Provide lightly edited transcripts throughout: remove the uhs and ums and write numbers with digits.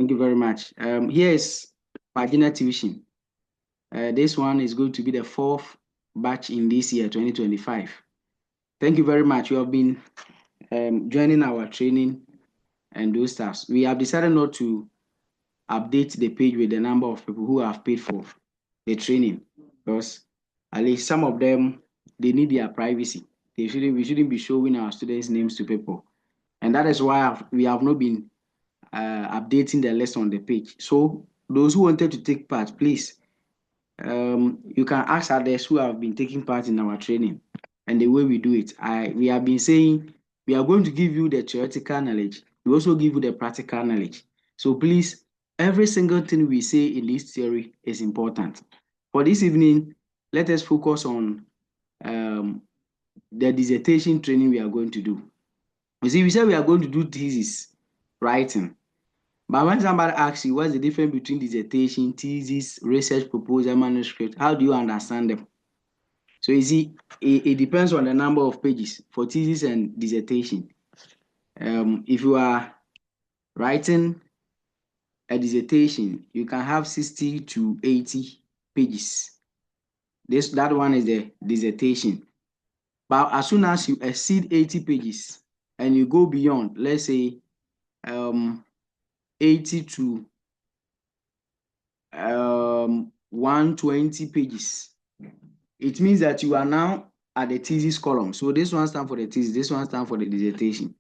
Thank you very much. Here is Pagina Tuition. This one is going to be the fourth batch in this year, 2025. Thank you very much. You have been joining our training and those stuff. We have decided not to update the page with the number of people who have paid for the training, because at least some of them, they need their privacy. We shouldn't be showing our students' names to people. And that is why we have not been updating the list on the page. So those who wanted to take part, please, you can ask others who have been taking part in our training and the way we do it. We have been saying we are going to give you the theoretical knowledge. We also give you the practical knowledge. So please, every single thing we say in this theory is important. For this evening, let us focus on the dissertation training we are going to do. You see, we said we are going to do thesis writing. But when somebody asks you what's the difference between dissertation, thesis, research proposal, manuscript, how do you understand them? So you see, it depends on the number of pages for thesis and dissertation. If you are writing a dissertation, you can have 60 to 80 pages. That one is the dissertation. But as soon as you exceed 80 pages and you go beyond, let's say 80 to 120 pages, it means that you are now at the thesis column. So this one stands for the thesis, this one stands for the dissertation.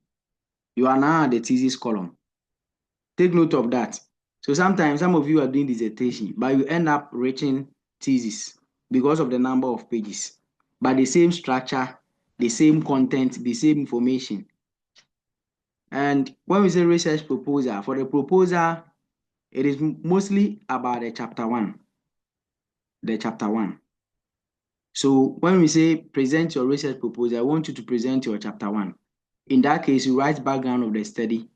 You are now at the thesis column. Take note of that. So sometimes some of you are doing dissertation, but you end up reaching thesis because of the number of pages, but the same structure, the same content, the same information. And when we say research proposal, for the proposal, it is mostly about the chapter one. So when we say present your research proposal, I want you to present your chapter one. In that case, you write background of the study,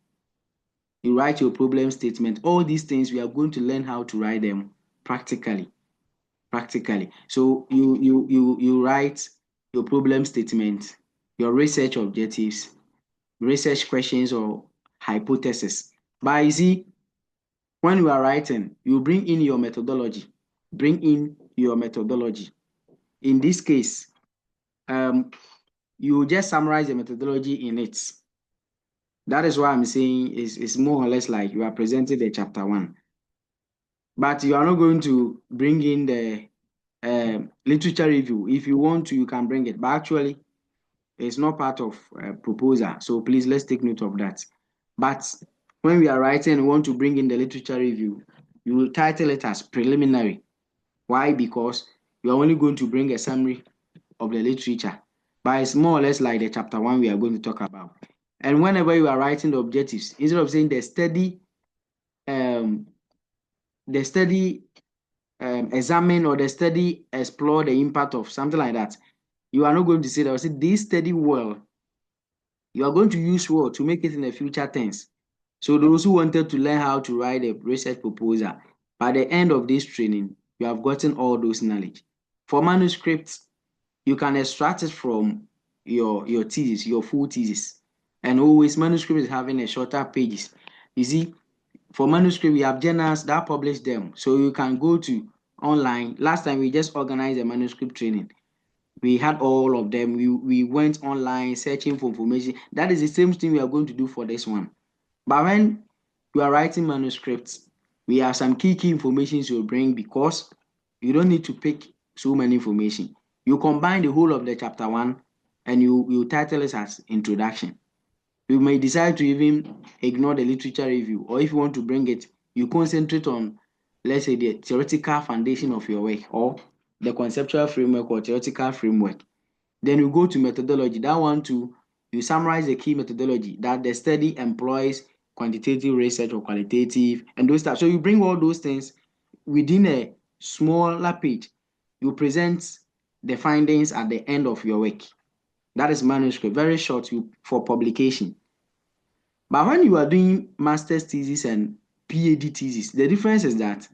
you write your problem statement. All these things, we are going to learn how to write them practically. So you write your problem statement, your research objectives, research questions or hypothesis. But you see, when you are writing, you bring in your methodology. In this case, you just summarize the methodology in it. That is why I'm saying it's more or less like you are presenting the chapter one. But you are not going to bring in the literature review. If you want to, you can bring it. But actually, it's not part of proposal. So please, let's take note of that. But when we are writing, we want to bring in the literature review, you will title it as preliminary. Why? Because you are only going to bring a summary of the literature. But it's more or less like the chapter one we are going to talk about. And whenever you are writing the objectives, instead of saying the study examine or the study explore the impact of something like that, you are not going to say that. You say this study well. You are going to use well to make it in the future tense. So those who wanted to learn how to write a research proposal, by the end of this training, you have gotten all those knowledge. For manuscripts, you can extract it from your thesis, your full thesis. And always manuscript is having a shorter pages. You see, for manuscript, we have journals that publish them. So you can go to online. Last time we just organized a manuscript training. We had all of them. We went online searching for information. That is the same thing we are going to do for this one. But when you are writing manuscripts, we have some key information you bring, because you don't need to pick so many information. You combine the whole of the chapter one and you title it as introduction. You may decide to even ignore the literature review, or if you want to bring it, you concentrate on, let's say, the theoretical foundation of your work, or the conceptual framework or theoretical framework. Then you go to methodology. That one too, you summarize the key methodology that the study employs, quantitative research or qualitative, and those stuff. So you bring all those things within a smaller page. You present the findings at the end of your work. That is manuscript, very short for publication. But when you are doing master's thesis and PhD thesis, the difference is that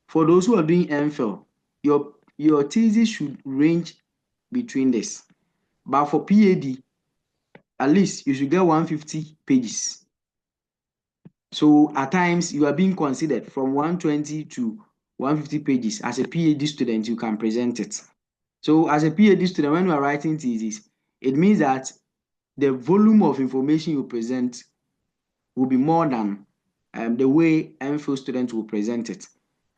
for those who are doing MPhil, your thesis should range between this. But for PhD, at least you should get 150 pages. So at times you are being considered from 120 to 150 pages. As a PhD student, you can present it. So as a PhD student, when you are writing thesis, it means that the volume of information you present will be more than the way MPhil students will present it.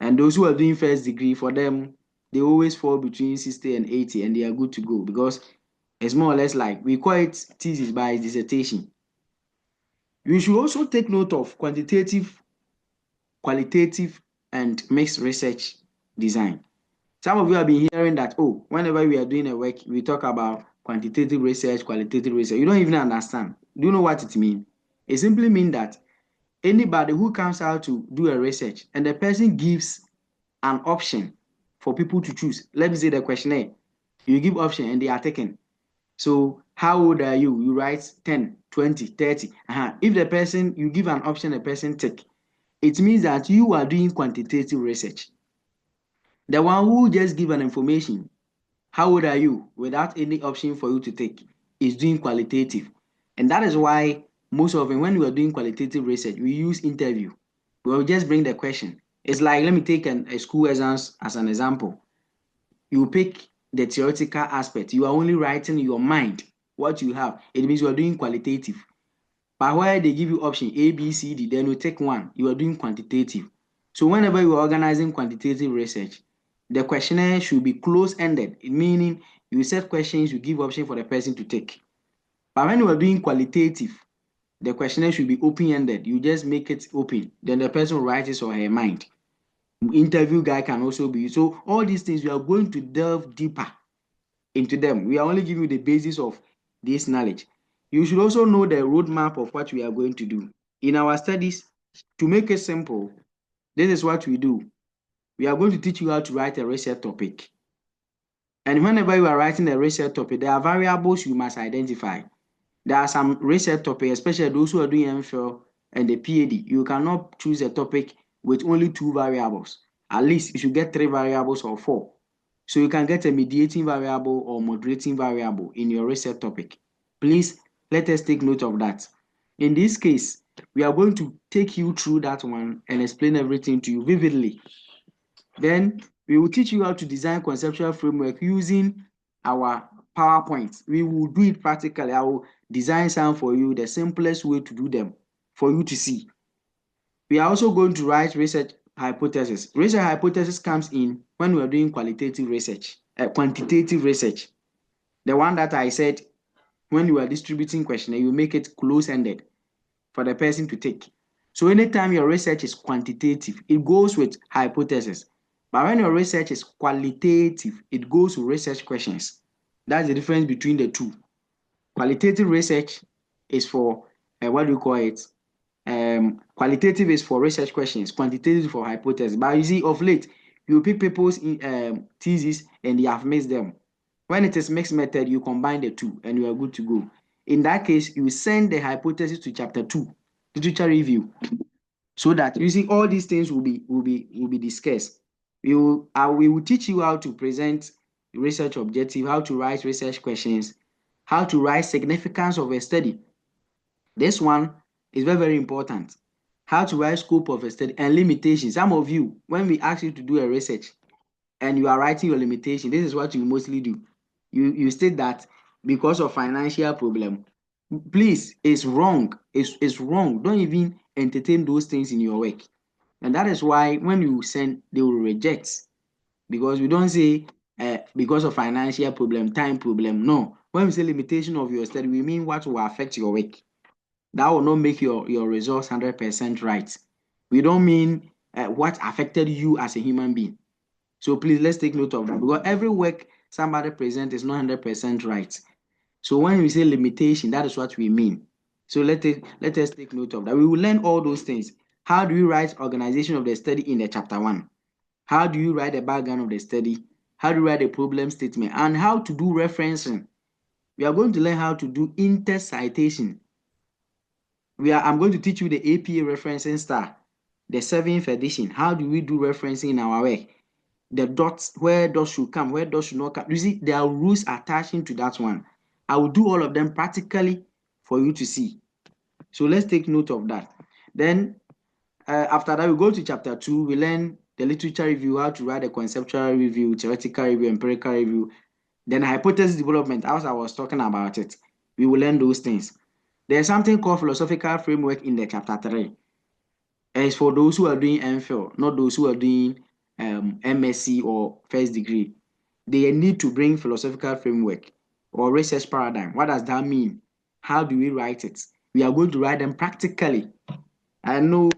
And those who are doing first degree, for them, they always fall between 60 and 80 and they are good to go because it's more or less like we call it thesis by dissertation. You should also take note of quantitative, qualitative, and mixed research design. Some of you have been hearing that, oh, whenever we are doing a work, we talk about quantitative research, qualitative research. You don't even understand. Do you know what it means? It simply means that anybody who comes out to do a research and the person gives an option for people to choose. Let me say the questionnaire. You give option and they are taken. So how old are you? You write 10, 20, 30. If the person, you give an option, the person take, it means that you are doing quantitative research. The one who just give an information, how old are you, without any option for you to take, is doing qualitative. And that is why most often when we are doing qualitative research, we use interview. We will just bring the question. It's like, let me take a school exams as an example. You pick the theoretical aspect. You are only writing your mind, what you have. It means you are doing qualitative. But where they give you option A, B, C, D, then you take one. You are doing quantitative. So whenever you are organizing quantitative research, the questionnaire should be close-ended, meaning you set questions, you give option for the person to take. But when you are doing qualitative, the questionnaire should be open-ended. You just make it open. Then the person writes his or her mind. Interview guy can also be. So all these things, we are going to delve deeper into them. We are only giving you the basis of this knowledge. You should also know the roadmap of what we are going to do. In our studies, to make it simple, this is what we do. We are going to teach you how to write a research topic. And whenever you are writing a research topic, there are variables you must identify. There are some research topics, especially those who are doing MPhil and the PhD. You cannot choose a topic with only 2 variables. At least you should get 3 variables or 4. So you can get a mediating variable or moderating variable in your research topic. Please let us take note of that. In this case, we are going to take you through that one and explain everything to you vividly. Then we will teach you how to design conceptual framework using our PowerPoint. We will do it practically. I will design some for you, the simplest way to do them for you to see. We are also going to write research hypothesis. Research hypothesis comes in when we are doing qualitative research, quantitative research. The one that I said, when you are distributing questionnaire, you make it close-ended for the person to take. So anytime your research is quantitative, it goes with hypothesis. But when your research is qualitative, it goes with research questions. That's the difference between the two. Qualitative research is for, what do you call it? Qualitative is for research questions, quantitative for hypothesis. But you see, of late, you pick people's thesis and they have mixed them. When it is mixed method, you combine the two and you are good to go. In that case, you send the hypothesis to chapter 2, literature review, so that you see all these things will be discussed. We will teach you how to present research objective, how to write research questions, how to write significance of a study. This one is very, very important. How to write scope of a study and limitations. Some of you, when we ask you to do a research and you are writing your limitation, this is what you mostly do. You state that because of financial problem. Please, it's wrong. It's wrong. Don't even entertain those things in your work. And that is why when you send, they will reject. Because we don't say because of financial problem, time problem. No. When we say limitation of your study, we mean what will affect your work. That will not make your results 100% right. We don't mean what affected you as a human being. So please, let's take note of that. Because every work somebody presents is not 100% right. So when we say limitation, that is what we mean. So let us take note of that. We will learn all those things. How do you write organization of the study in the chapter 1? How do you write the background of the study? How do you write a problem statement? And how to do referencing. We are going to learn how to do inter-citation. I'm going to teach you the APA referencing style, the 7th edition. How do we do referencing in our work? The dots, where dots should come, where dots should not come. You see, there are rules attaching to that one. I will do all of them practically for you to see. So let's take note of that. Then After that, we go to chapter 2. We learn the literature review, how to write a conceptual review, theoretical review, empirical review. Then hypothesis development, as I was talking about it, we will learn those things. There's something called philosophical framework in the chapter 3. It's for those who are doing MPhil, not those who are doing MSc or first degree. They need to bring philosophical framework or research paradigm. What does that mean? How do we write it? We are going to write them practically. I know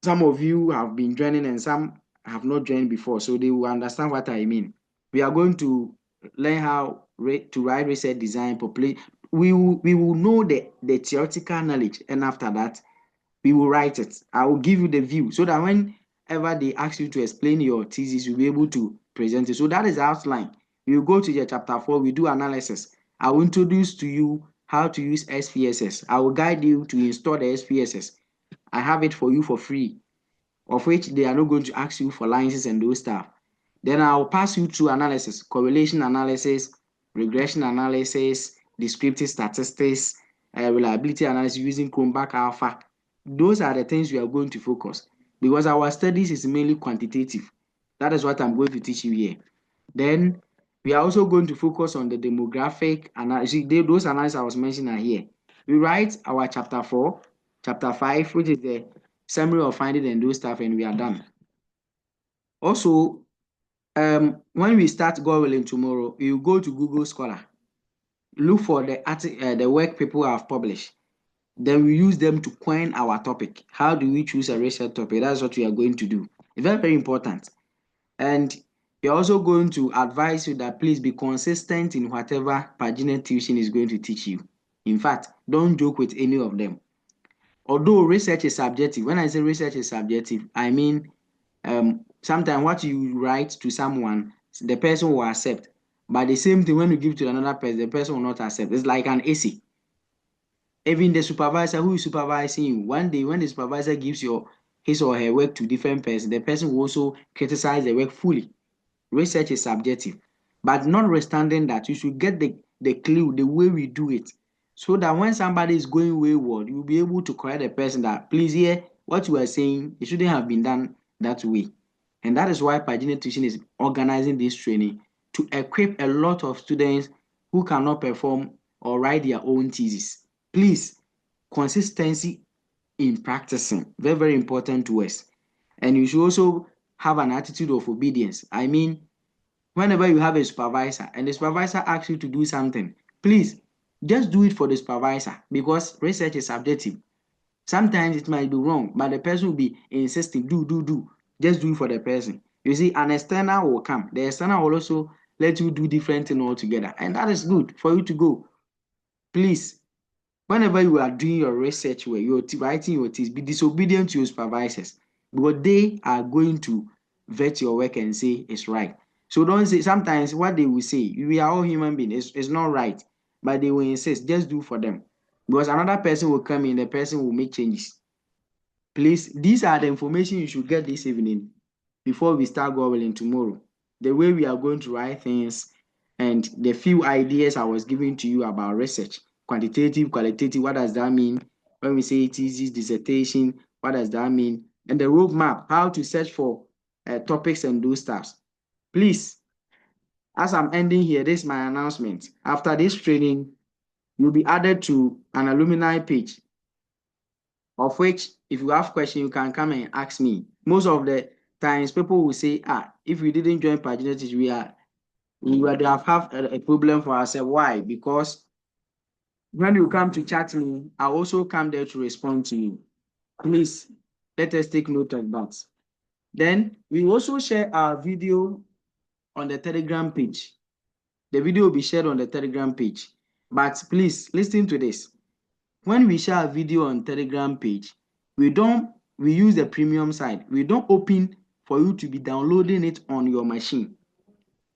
some of you have been joining and some have not joined before, so they will understand what I mean. We are going to learn how to write research design properly. We will know the theoretical knowledge, and after that, we will write it. I will give you the view so that whenever they ask you to explain your thesis, you'll be able to present it. So that is the outline. We will go to the chapter 4, we do analysis. I will introduce to you how to use SPSS. I will guide you to install the SPSS. I have it for you for free, of which they are not going to ask you for licenses and those stuff. Then I'll pass you through analysis, correlation analysis, regression analysis, descriptive statistics, reliability analysis using Chromback Alpha. Those are the things we are going to focus because our studies is mainly quantitative. That is what I'm going to teach you here. Then we are also going to focus on the demographic analysis. Those analyses I was mentioning are here. We write our chapter 4, chapter 5, which is the summary of finding and those stuff, and we are done. Also, when we start Go tomorrow, you go to Google Scholar, look for the work people have published. Then we use them to coin our topic. How do we choose a research topic? That's what we are going to do. It's very, very important. And we're also going to advise you that please be consistent in whatever Pagina Tuition is going to teach you. In fact, don't joke with any of them. Although research is subjective, when I say research is subjective, I mean sometimes what you write to someone, the person will accept. But the same thing when you give to another person, the person will not accept. It's like an essay. Even the supervisor who is supervising you, one day when the supervisor gives his or her work to different person, the person will also criticize the work fully. Research is subjective. But notwithstanding that, you should get the clue, the way we do it, so that when somebody is going wayward, you'll be able to correct the person that, please, here, what you are saying, it shouldn't have been done that way. And that is why Pagina Tuition is organizing this training to equip a lot of students who cannot perform or write their own thesis. Please, consistency in practicing, very, very important to us. And you should also have an attitude of obedience. I mean, whenever you have a supervisor and the supervisor asks you to do something, please just do it for the supervisor because research is subjective. Sometimes it might be wrong, but the person will be insisting, do. Just do it for the person. You see, an external will come. The external will also let you do different things altogether. And that is good for you to go. Please, whenever you are doing your research work, you're writing your thesis, be disobedient to your supervisors because they are going to vet your work and say it's right. So don't say, sometimes what they will say, we are all human beings, it's not right, but they will insist, just do for them. Because another person will come in, the person will make changes. Please, these are the information you should get this evening before we start going tomorrow. The way we are going to write things and the few ideas I was giving to you about research, quantitative, qualitative, what does that mean? When we say thesis, dissertation, what does that mean? And the roadmap, how to search for topics and those stuff. Please, as I'm ending here, this is my announcement. After this training, you'll be added to an alumni page, of which, if you have questions, you can come and ask me. Most of the times, people will say, if we didn't join Paginatic, we would have a problem for ourselves. Why? Because when you come to chat me, I also come there to respond to you. Please, let us take note of that. Then, we also share our video on the Telegram page. The video will be shared on the Telegram page. But please, listen to this. When we share a video on Telegram page, we use the premium side. We don't open for you to be downloading it on your machine.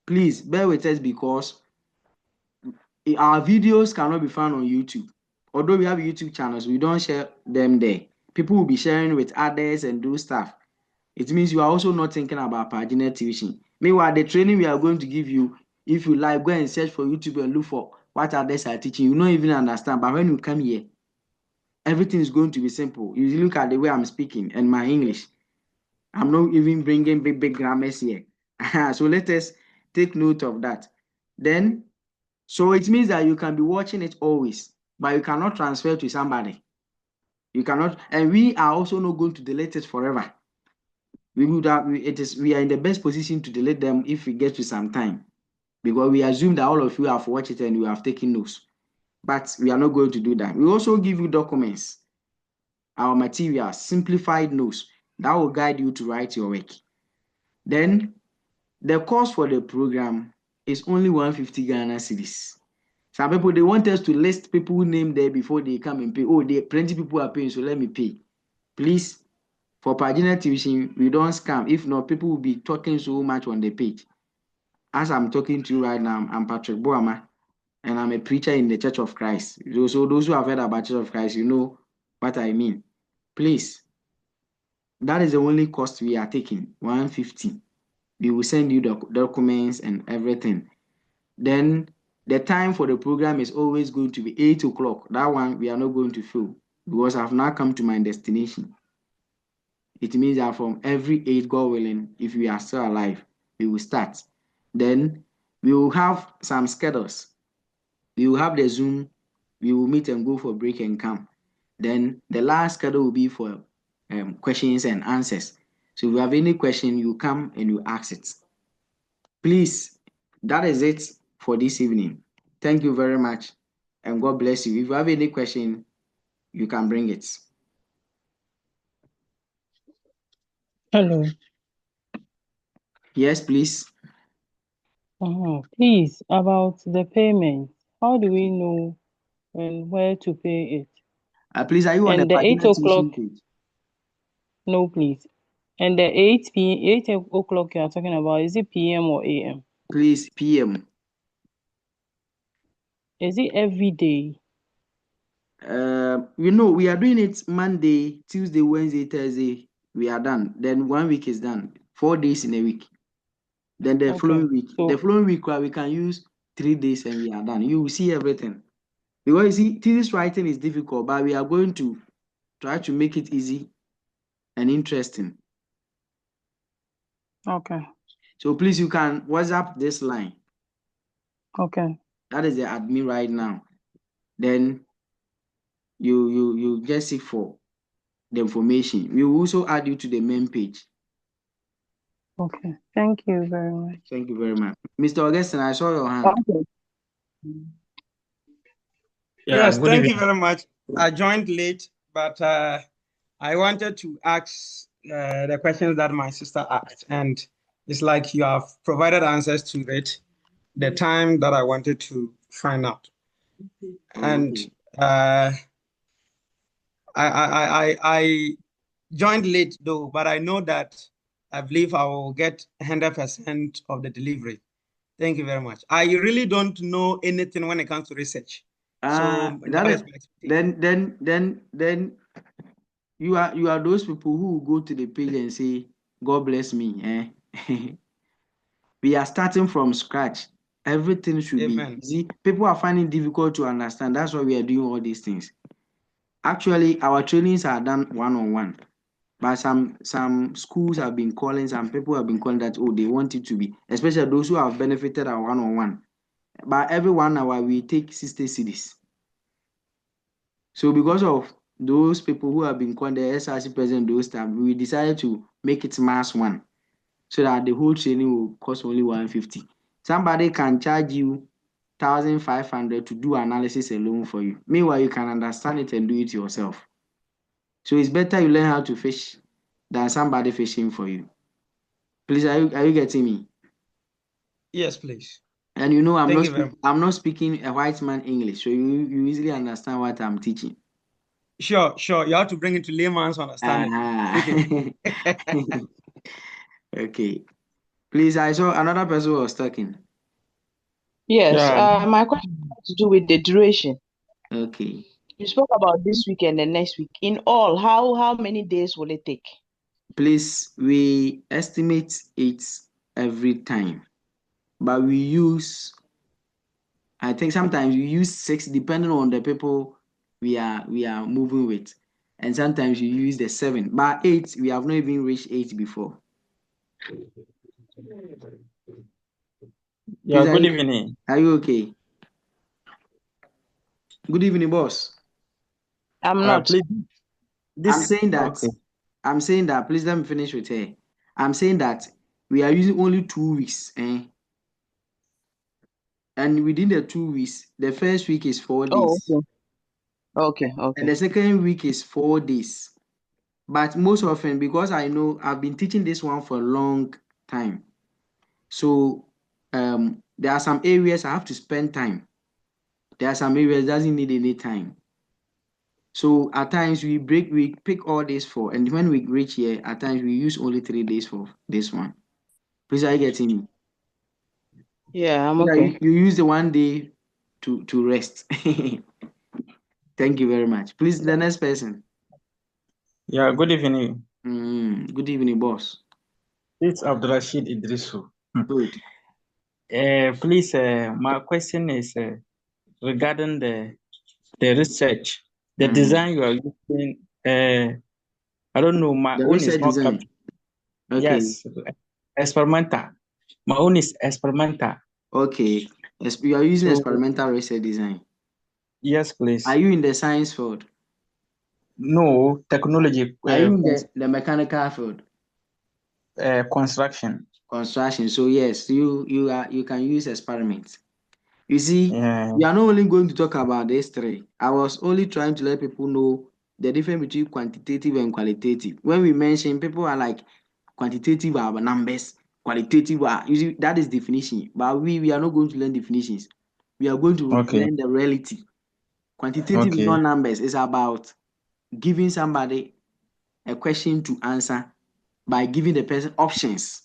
Please bear with us because our videos cannot be found on YouTube. Although we have YouTube channels, we don't share them there. People will be sharing with others and do stuff. It means you are also not thinking about Pagina Tuition. Meanwhile, the training we are going to give you, if you like, go and search for YouTube and look for what others are teaching. You don't even understand. But when you come here, everything is going to be simple. You look at the way I'm speaking and my English. I'm not even bringing big grammars here. So let us take note of that. Then, so it means that you can be watching it always, but you cannot transfer to somebody. You cannot, and we are also not going to delete it forever. We are in the best position to delete them if we get to some time, because we assume that all of you have watched it and you have taken notes. But we are not going to do that. We also give you documents, our materials, simplified notes that will guide you to write your work. Then the cost for the program is only 150 Ghana cedis. Some people, they want us to list people who name there before they come and pay. Oh, plenty people are paying, so let me pay. Please, for Pagina tuition, we don't scam. If not, people will be talking so much on the page. As I'm talking to you right now, I'm Patrick Boama, and I'm a preacher in the Church of Christ. So those who have heard about Church of Christ, you know what I mean. Please, that is the only cost we are taking, 150. We will send you the documents and everything. Then the time for the program is always going to be 8 o'clock. That one we are not going to fail because I've now come to my destination. It means that from every 8, God willing, if we are still alive, we will start. Then we will have some schedules. We will have the Zoom. We will meet and go for break and come. Then the last schedule will be for questions and answers. So if you have any question, you come and you ask it. Please, that is it for this evening. Thank you very much, and God bless you. If you have any question, you can bring it. Hello. Yes, please. Please, about the payment, how do we know and where to pay it? Please, are you on the And the 8 Pagina o'clock, tuition page? no, please. And the 8 o'clock you are talking about, is it PM or AM? Please, PM. Is it every day? We are doing it Monday, Tuesday, Wednesday, Thursday. We are done. Then 1 week is done. 4 days in a week. Then the following week, we can use 3 days and we are done. You will see everything. Because you see, thesis writing is difficult, but we are going to try to make it easy and interesting. Okay. So please, you can WhatsApp this line. Okay. That is the admin right now. Then you just seek for the information. We will also add you to the main page. Okay. Thank you very much. Thank you very much. Mr. Augustine, I saw your hand. Okay. Yes, thank you very much. I joined late, but I wanted to ask the questions that my sister asked, and it's like you have provided answers to it, the time that I wanted to find out. And I joined late though, but I know that I believe I will get 100% of the delivery. Thank you very much. I really don't know anything when it comes to research. So that is then you are those people who go to the page and say, God bless me. We are starting from scratch. Everything should Amen. be easy. People are finding it difficult to understand. That's why we are doing all these things. Actually, our trainings are done one-on-one. But some schools have been calling, some people have been calling that, oh, they want it to be, especially those who have benefited our one-on-one. But every 1 hour, we take 60 cedis. So because of those people who have been calling the SRC president those times, we decided to make it mass one so that the whole training will cost only 150. Somebody can charge you 1,500 to do analysis alone for you. Meanwhile, you can understand it and do it yourself. So it's better you learn how to fish than somebody fishing for you. Please, are you getting me? Yes, please. And you know, I'm not speaking a white man English, so you easily understand what I'm teaching. Sure. You have to bring it to layman's understanding. Okay. Please, I saw another person was talking. Yes, my question has to do with the duration. Okay. You spoke about this week and the next week. In all, how many days will it take? Please, we estimate it every time, but I think sometimes we use 6 depending on the people we are moving with. And sometimes you use the 7. But 8, we have not even reached 8 before. Yeah, Please, good evening. Are you okay? Good evening, boss. I'm not. Please, I'm saying that. okay. I'm saying that. Please let me finish with her. I'm saying that we are using only 2 weeks, and within the 2 weeks, the first week is 4 Oh, days, okay. and the second week is 4 days. But most often, because I know I've been teaching this one for a long time, so there are some areas I have to spend time. There are some areas that doesn't need any time. So at times we pick all days for, and when we reach here, at times we use only 3 days for this one. Please, are you getting me? Yeah, I'm Yeah, okay. you use the 1 day to rest. Thank you very much. Please, the next person. Yeah, good evening. Good evening, boss. It's Abdurrashid Idrisu. Good. Please, my question is regarding the research, the design you are using. I don't know, my The own is research not design. captured. Okay. Yes, experimental. My own is experimental. Okay. You are using So, experimental research design. yes, please. Are you in the science field? No, technology, Are you in the mechanical field? construction. Construction. So yes, you can use experiments. You see, Yeah. we are not only going to talk about these 3. I was only trying to let people know the difference between quantitative and qualitative. When we mention, people are like, quantitative are numbers, qualitative are, you see, that is definition. But we are not going to learn definitions. We are going to Okay. learn the reality. Quantitative is Okay. not numbers. It's about giving somebody a question to answer by giving the person options.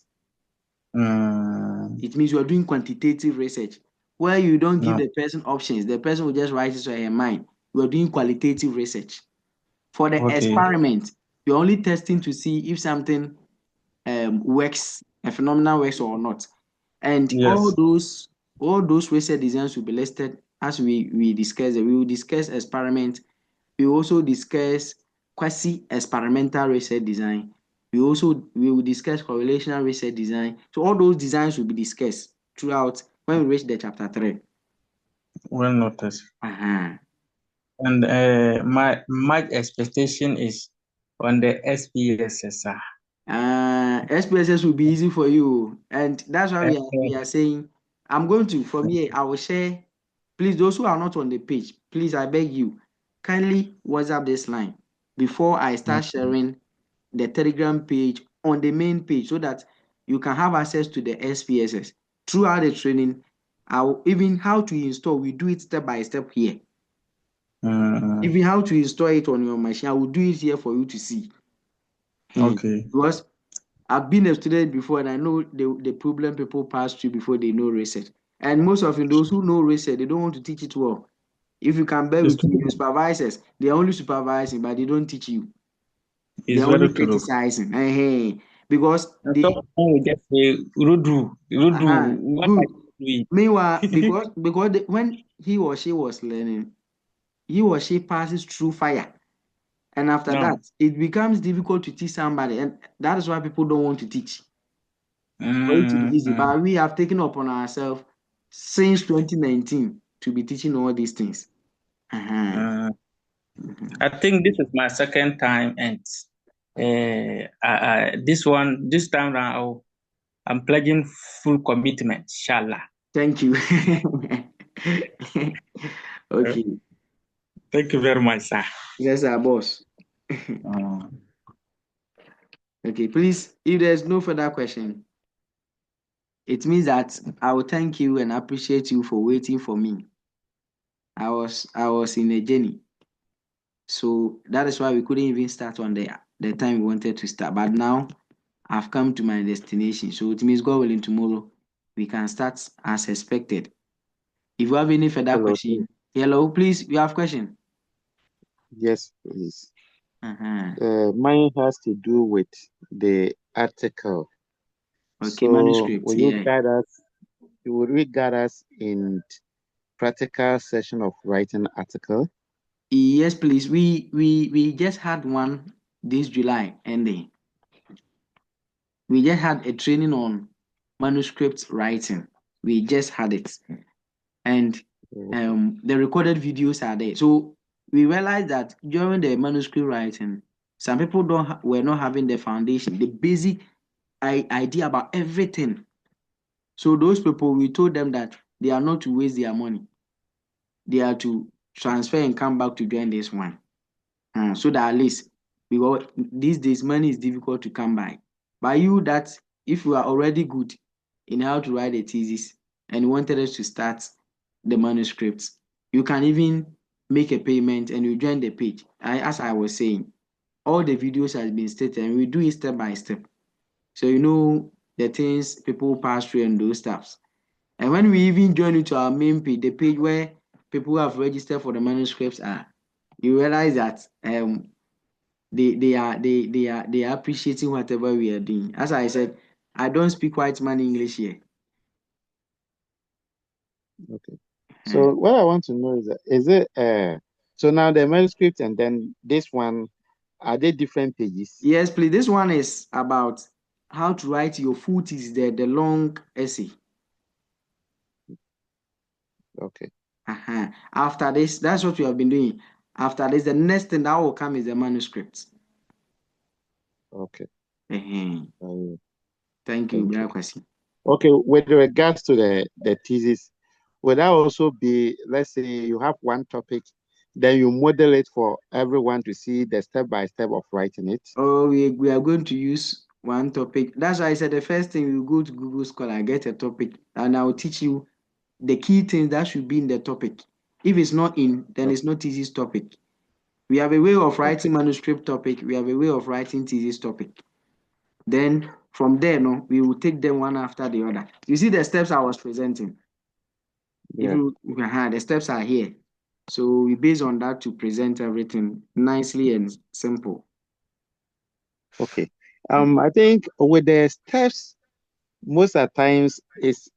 It means you are doing quantitative research where you don't give No. the person options. The person will just write it on her mind. You are doing qualitative research. For the Okay. experiment, you're only testing to see if something works, a phenomenon works or not. And Yes. all those research designs will be listed as we discuss. We will discuss experiment. We also discuss quasi-experimental research design. We will discuss correlational research design. So all those designs will be discussed throughout when we reach the chapter 3. Well noticed. Uh-huh. And my expectation is on the SPSS. SPSS will be easy for you, and that's why we are saying I'm going to from here. I will share. Please, those who are not on the page, please, I beg you, kindly WhatsApp this line before I start sharing the Telegram page on the main page so that you can have access to the SPSS throughout the training. Even how to install, we do it step by step here. Even how to install it on your machine, I will do it here for you to see. Okay. Because I've been a student before and I know the problem people pass through before they know research. And most often those who know research, they don't want to teach it well. If you can bear with me, your supervisors, they are only supervising, but they don't teach you. They're only criticizing. Because they we just say Rudu. What are good. you doing? Meanwhile, because when he or she was learning, he or she passes through fire. And after that, it becomes difficult to teach somebody. And that is why people don't want to teach. For it to be easy. But we have taken upon ourselves since 2019 to be teaching all these things. I think this is my second time, and this time around, I'm pledging full commitment, inshallah. Thank you. Okay. Thank you very much, sir. Yes, our boss. Okay, please, if there's no further question, it means that I will thank you and appreciate you for waiting for me. I was in a journey. So that is why we couldn't even start on the time we wanted to start. But now I've come to my destination. So it means God willing tomorrow we can start as expected. If you have any further question, hello, please, you have question? Yes, please. Mine has to do with the article. Okay, manuscript. Will you guide us in practical session of writing article? Yes, please. We just had one this July ending. We just had a training on manuscript writing. We just had it, and the recorded videos are there. So we realized that during the manuscript writing, some people were not having the foundation, the basic idea about everything. So those people, we told them that they are not to waste their money. They are to transfer and come back to join this one. So that at least, because these days money is difficult to come by. By you that if you are already good in how to write a thesis and you wanted us to start the manuscripts, you can even make a payment and you join the page. As I was saying, all the videos has been stated and we do it step by step. So you know the things people pass through and those stuffs. And when we even join into our main page, the page where people who have registered for the manuscripts are, you realize that they are appreciating whatever we are doing. As I said, I don't speak white man English here. Okay. So what I want to know is it so now the manuscript and then this one, are they different pages? Yes, please. This one is about how to write your full thesis, the long essay. Okay. After this, that's what we have been doing. After this, the next thing that will come is the manuscript. Okay. Thank you. Question. Okay, with regards to the thesis, would that also be, let's say you have one topic, then you model it for everyone to see the step-by-step of writing it? Oh, we are going to use one topic. That's why I said the first thing you go to Google Scholar, get a topic, and I'll teach you the key things that should be in the topic. If it's not in, then it's not thesis topic. We have a way of writing manuscript topic. We have a way of writing thesis topic. Then from there, no, we will take them one after the other. You see the steps I was presenting. Yeah. The steps are here. So we base on that to present everything nicely and simple. Okay. I think with the steps, most of the times it's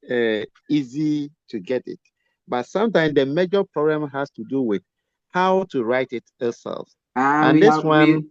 easy to get it, but sometimes the major problem has to do with how to write it itself. And this one,